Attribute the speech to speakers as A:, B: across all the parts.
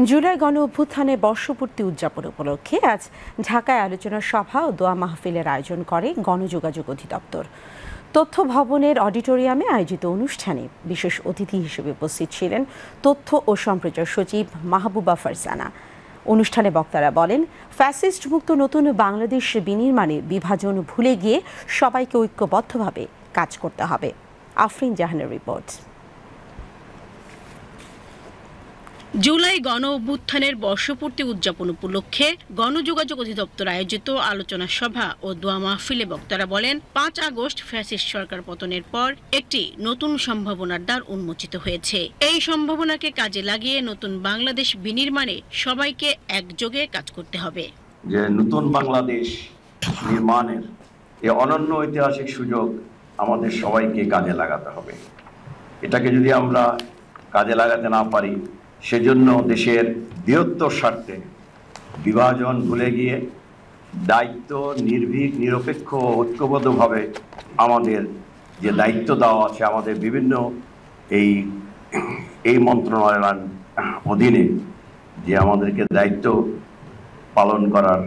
A: জুলাই গণ অভ্যুত্থানের বর্ষপূর্তি উদযাপন উপলক্ষে আজ ঢাকায় আলোচনা সভা ও দোয়া মাহফিলের আয়োজন করে গণযোগাযোগ অধিদপ্তর। তথ্য ভবনের অডিটোরিয়ামে আয়োজিত অনুষ্ঠানে বিশেষ অতিথি হিসেবে উপস্থিত ছিলেন তথ্য ও সম্প্রচার সচিব মাহবুবা ফারজানা। অনুষ্ঠানে বক্তারা বলেন, ফ্যাসিস্ট মুক্ত নতুন বাংলাদেশ বিনির্মাণে বিভাজন ভুলে গিয়ে সবাইকে ঐক্যবদ্ধভাবে কাজ করতে হবে। আফরিন জাহানের রিপোর্ট।
B: জুলাই গণ অভ্যুত্থানের বর্ষপূর্তি উদযাপন উপলক্ষে গণযোগাযোগ অধিদপ্তর আয়োজিত আলোচনা সভা ও দোয়া মাহফিলে বক্তারা বলেন, ৫ আগস্ট ফ্যাসিস্ট সরকার পতনের পর একটি নতুন সম্ভাবনার দ্বার উন্মোচিত হয়েছে। এই সম্ভাবনাকে কাজে লাগিয়ে নতুন বাংলাদেশ বিনির্মাণে সবাইকে একযোগে কাজ করতে হবে।
C: যে নতুন বাংলাদেশ নির্মাণের এই অনন্য ঐতিহাসিক সুযোগ আমাদের সবাইকে কাজে লাগাতে হবে। এটাকে যদি আমরা কাজে লাগাতে না পারি, সেজন্য দেশের বৃহত্তর স্বার্থে বিভাজন ভুলে গিয়ে দায়িত্ব নির্ভীক নিরপেক্ষ ঐক্যবদ্ধভাবে আমাদের যে দায়িত্ব দেওয়া আছে, আমাদের বিভিন্ন এই মন্ত্রণালয়ের অধীনে যে আমাদেরকে দায়িত্ব পালন করার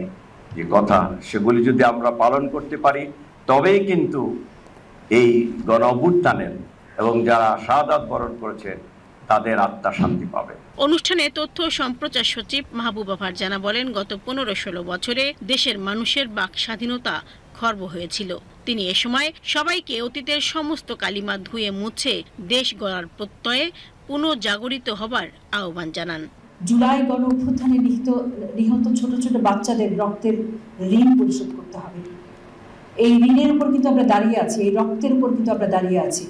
C: যে কথা, সেগুলি যদি আমরা পালন করতে পারি, তবেই কিন্তু এই গণ অভ্যুত্থানের এবং যারা শাহাদাত বরণ করেছে তাদের আত্মা শান্তি পাবে।
B: অনুষ্ঠানে তথ্য সম্প্রচার সচিব মাহবুবা ফারজানা বলেন, গত 15-16 বছরে দেশের মানুষের বাক স্বাধীনতা খর্ব হয়েছিল। তিনি এ সময় সবাইকে অতীতের সমস্ত কালিমা ধুয়ে মুছে দেশ গড়ার প্রত্যয়ে পুনঃজাগরিত হবার আহ্বান জানান।
D: জুলাই গণ অভ্যুত্থানে নিহত ছোট ছোট বাচ্চাদের রক্তের ঋণ পরিশোধ করতে হবে। এই ঋণের উপর কিন্তু আমরা দাঁড়িয়ে আছি, এই রক্তের উপর কিন্তু আমরা দাঁড়িয়ে আছি।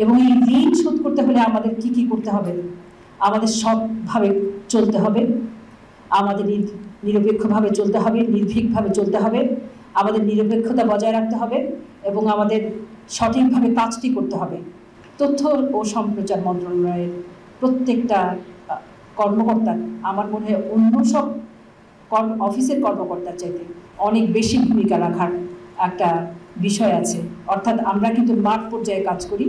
D: এবং এই ঋণ শোধ করতে হলে আমাদের কি করতে হবে? আমাদের সবভাবে চলতে হবে, আমাদের নিরপেক্ষভাবে চলতে হবে, নির্ভীকভাবে চলতে হবে, আমাদের নিরপেক্ষতা বজায় রাখতে হবে এবং আমাদের সঠিকভাবে কাজটি করতে হবে। তথ্য ও সম্প্রচার মন্ত্রণালয়ের প্রত্যেকটা কর্মকর্তা আমার মনে হয় অন্য সব অফিসের কর্মকর্তার চাইতে অনেক বেশি ভূমিকা রাখার একটা বিষয় আছে। অর্থাৎ আমরা কিন্তু মাঠ পর্যায়ে কাজ করি,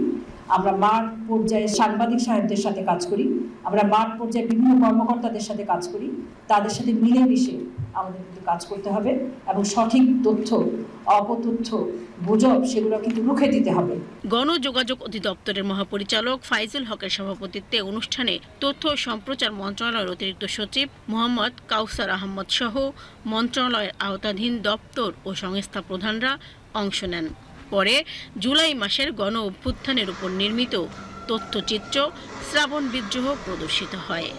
D: আমরা মাঠ পর্যায়ে সাংবাদিক সাহেবদের সাথে কাজ করি, আমরা মাঠ পর্যায়ে বিভিন্ন কর্মকর্তাদের সাথে কাজ করি। তাদের সাথে মিলেমিশে আমাদের কিন্তু কাজ করতে হবে এবং সঠিক তথ্য, অপতথ্য, গুজব সেগুলো কিন্তু রুখে দিতে হবে।
B: গণযোগাযোগ অধিদপ্তরের মহাপরিচালক ফাইজুল হকের সভাপতিত্বে অনুষ্ঠানে তথ্য ও সম্প্রচার মন্ত্রণালয়ের অতিরিক্ত সচিব মোহাম্মদ কাউসার আহমদ সহ মন্ত্রণালয়ের আওতাধীন দপ্তর ও সংস্থা প্রধানরা অংশ নেন। পরে জুলাই মাসের গণ অভ্যুত্থানের উপর নির্মিত তথ্যচিত্র শ্রাবণ বিদ্রোহ প্রদর্শিত হয়।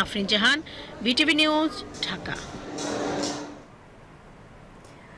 B: আফরিন জাহান, বিটিভি নিউজ, ঢাকা।